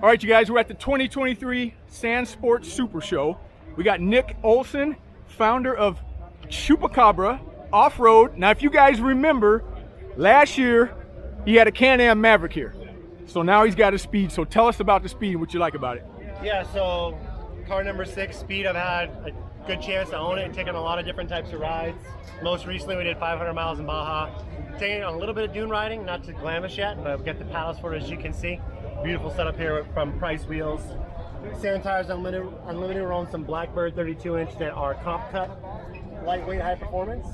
All right, you guys, we're at the 2023 Sand Sports Super Show. We got Nick Olson, founder of Chupacabra Off-Road. Now, if you guys remember, last year he had a Can-Am Maverick here. So now he's got a Speed. So tell us about the Speed, what you like about it. Yeah, so car number 6, Speed. I've had a good chance to own it and taken a lot of different types of rides. Most recently, we did 500 miles in Baja. Taking a little bit of dune riding, not too glamorous yet, but we've got the paddles for it, as you can see. Beautiful setup here from Price Wheels. Sand Tires Unlimited. We're on some Blackbird 32-inch that are comp cut, lightweight, high performance.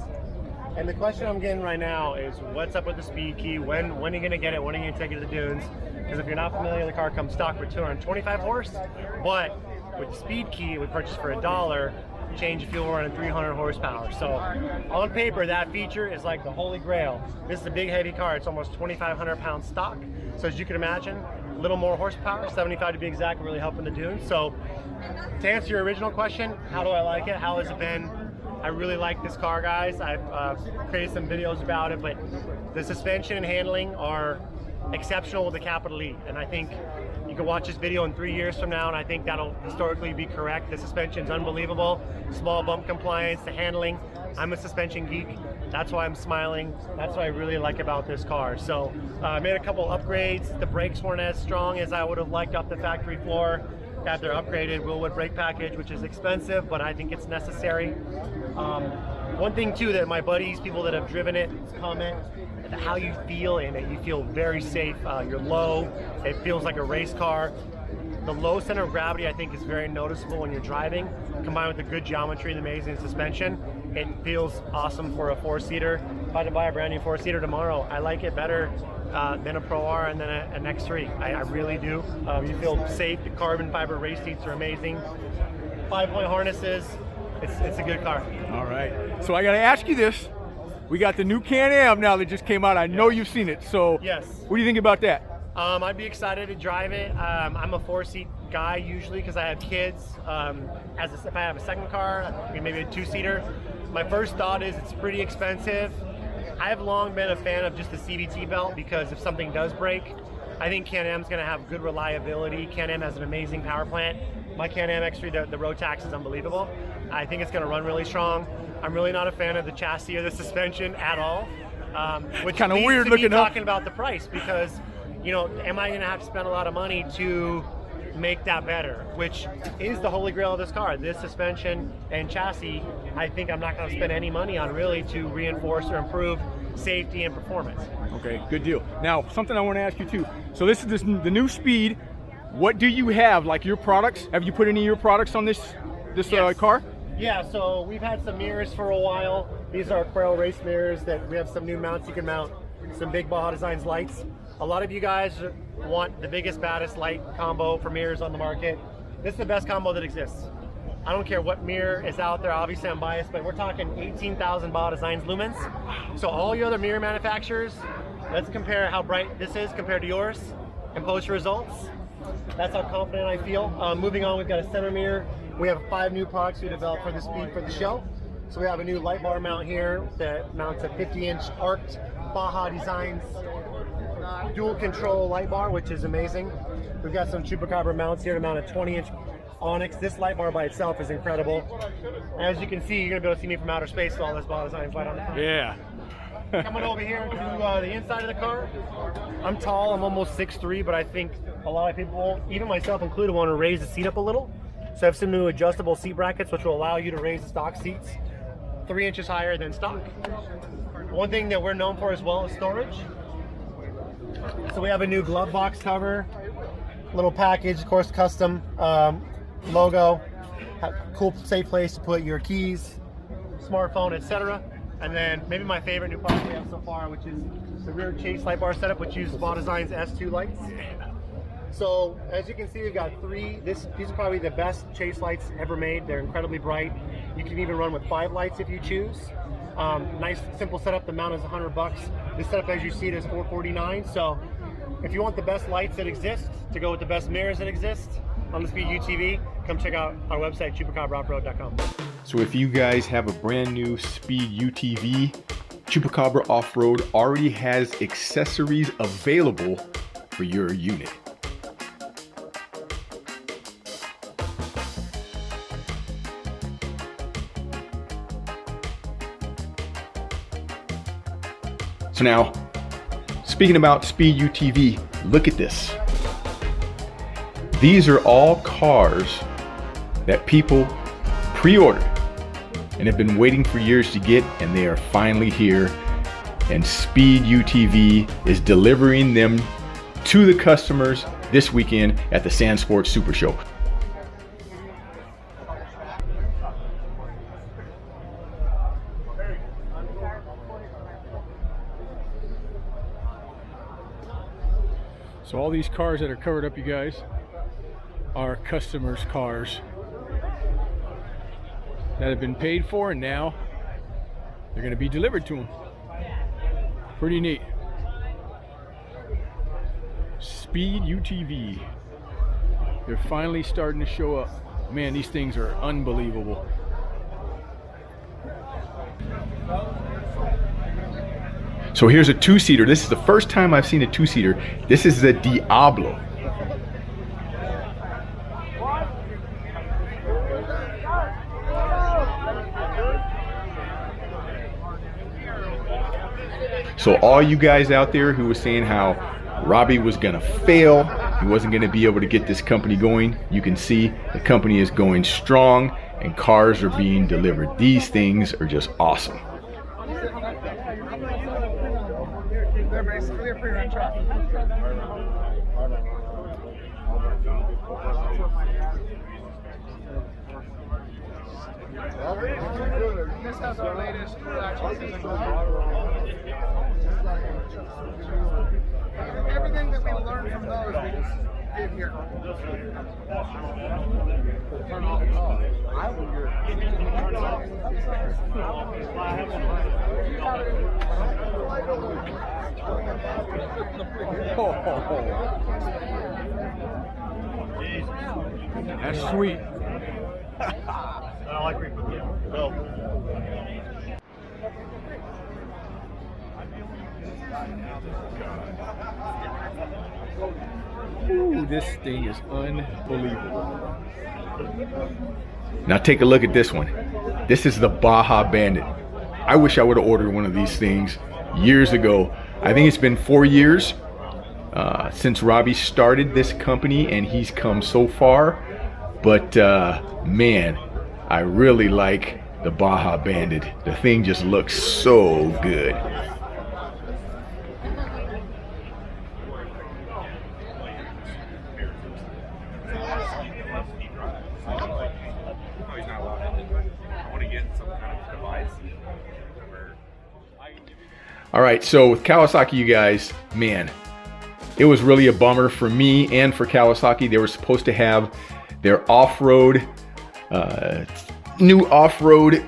And the question I'm getting right now is, what's up with the Speed Key? When are you going to get it? When are you going to take it to the dunes? Because if you're not familiar, the car comes stock for 225 horse, but with the Speed Key, we purchased for $1, change of fuel running 300 horsepower. So on paper, that feature is like the holy grail. This is a big, heavy car. It's almost 2,500 pound stock. So as you can imagine, a little more horsepower, 75 to be exact, really helping the dunes. So to answer your original question, how do I like it? How has it been? I really like this car, guys. I've created some videos about it, but the suspension and handling are exceptional with a capital E. And I think you can watch this video in 3 years from now, and I think that'll historically be correct. The suspension's unbelievable. Small bump compliance, the handling. I'm a suspension geek. That's why I'm smiling. That's what I really like about this car. So I made a couple upgrades. The brakes weren't as strong as I would have liked off the factory floor. Got their upgraded Wilwood brake package, which is expensive, but I think it's necessary. One thing too that my buddies, people that have driven it, comment how you feel in it. You feel very safe. You're low. It feels like a race car. The low center of gravity, I think, is very noticeable when you're driving. Combined with the good geometry and amazing suspension, it feels awesome for a 4-seater. If I had to buy a brand new 4-seater tomorrow, I like it better than a Pro R and then an X3. I really do. You feel safe. The carbon fiber race seats are amazing. 5-point harnesses. It's a good car. All right. So I got to ask you this. We got the new Can-Am now that just came out. I know you've seen it. So yes. What do you think about that? I'd be excited to drive it. I'm a 4-seat guy usually because I have kids. If I have a second car, maybe a 2-seater. My first thought is it's pretty expensive. I've long been a fan of just the CVT belt because if something does break, I think Can-Am's going to have good reliability. Can-Am has an amazing power plant. My Can-Am X3, the road tax is unbelievable. I think it's going to run really strong. I'm really not a fan of the chassis or the suspension at all. Which kind of weird looking looking up. Talking about the price because, you know, am I going to have to spend a lot of money to make that better? Which is the holy grail of this car. This suspension and chassis, I think I'm not going to spend any money on really to reinforce or improve safety and performance. Okay, good deal. Now, something I want to ask you too. So this is the new Speed. What do you have, like your products? Have you put any of your products on this Yes. car? Yeah, so we've had some mirrors for a while. These are Quail race mirrors that we have some new mounts you can mount, some big Baja Designs lights. A lot of you guys want the biggest, baddest light combo for mirrors on the market. This is the best combo that exists. I don't care what mirror is out there. Obviously, I'm biased, but we're talking 18,000 Baja Designs lumens. So all your other mirror manufacturers, let's compare how bright this is compared to yours and post your results. That's how confident I feel. Moving on, we've got a center mirror. We have 5 new products we developed for the Speed for the show. So we have a new light bar mount here that mounts a 50-inch arced Baja Designs dual control light bar, which is amazing. We've got some Chupacabra mounts here to mount a 20-inch Onyx. This light bar by itself is incredible. As you can see, you're gonna be able to see me from outer space with all this Baja Designs right on the front. Yeah. Coming over here to the inside of the car. I'm tall, I'm almost 6'3", but I think a lot of people, even myself included, want to raise the seat up a little. So I have some new adjustable seat brackets which will allow you to raise the stock seats 3 inches higher than stock. One thing that we're known for as well is storage. So we have a new glove box cover, little package, of course custom logo, cool safe place to put your keys, smartphone, etc. And then maybe my favorite new product we have so far, which is the rear chase light bar setup, which uses Baja Designs S2 lights. So as you can see, we've got 3. These are probably the best chase lights ever made. They're incredibly bright. You can even run with 5 lights if you choose. Nice simple setup. The mount is $100. This setup, as you see, it is $449. So if you want the best lights that exist to go with the best mirrors that exist on the Speed UTV, come check out our website, chupacabraoffroad.com. So if you guys have a brand new Speed UTV, Chupacabra Off-Road already has accessories available for your unit. So now, speaking about Speed UTV, look at this. These are all cars that people pre-ordered and have been waiting for years to get, and they are finally here. And Speed UTV is delivering them to the customers this weekend at the Sand Sports Super Show. So all these cars that are covered up, you guys, are customers' cars that have been paid for, and now they're going to be delivered to them. Pretty neat. Speed UTV. They're finally starting to show up. Man, these things are unbelievable. So here's a two-seater. This is the first time I've seen a two-seater. This is the Diablo. So all you guys out there who was saying how Robbie was gonna fail, he wasn't gonna be able to get this company going, you can see the company is going strong and cars are being delivered. These things are just awesome. They're basically a pre-run truck. This has our latest everything that we learned from those, we just did here. That's sweet. I like where you put the belt. Ooh, this thing is unbelievable. Now take a look at this one. This is the Baja Bandit. I wish I would have ordered one of these things years ago. I think it's been 4 years since Robbie started this company, and he's come so far. But man, I really like the Baja Bandit. The thing just looks so good. All right, so with Kawasaki, you guys, man, it was really a bummer for me and for Kawasaki. They were supposed to have their off-road, new off-road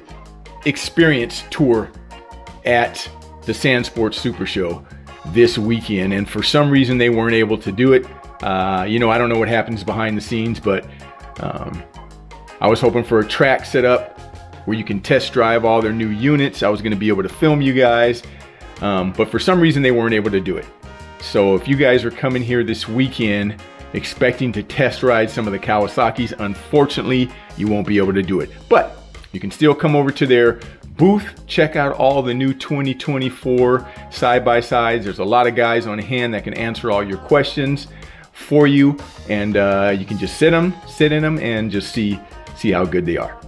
experience tour at the Sand Sports Super Show this weekend, and for some reason they weren't able to do it. You know, I don't know what happens behind the scenes, but I was hoping for a track set up where you can test drive all their new units. I was going to be able to film you guys. But for some reason they weren't able to do it. So if you guys are coming here this weekend expecting to test ride some of the Kawasaki's, unfortunately you won't be able to do it. But you can still come over to their booth, check out all the new 2024 side-by-sides. There's a lot of guys on hand that can answer all your questions for you, and you can just sit in them and just see how good they are.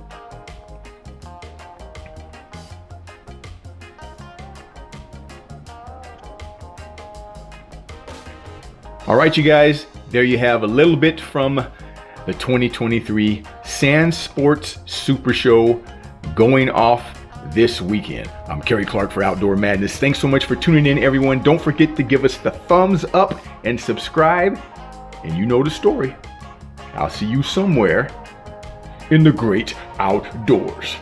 All right, you guys, there you have a little bit from the 2023 Sand Sports Super Show going off this weekend. I'm Kerry Clark for Outdoor Madness. Thanks so much for tuning in, everyone. Don't forget to give us the thumbs up and subscribe, and you know the story. I'll see you somewhere in the great outdoors.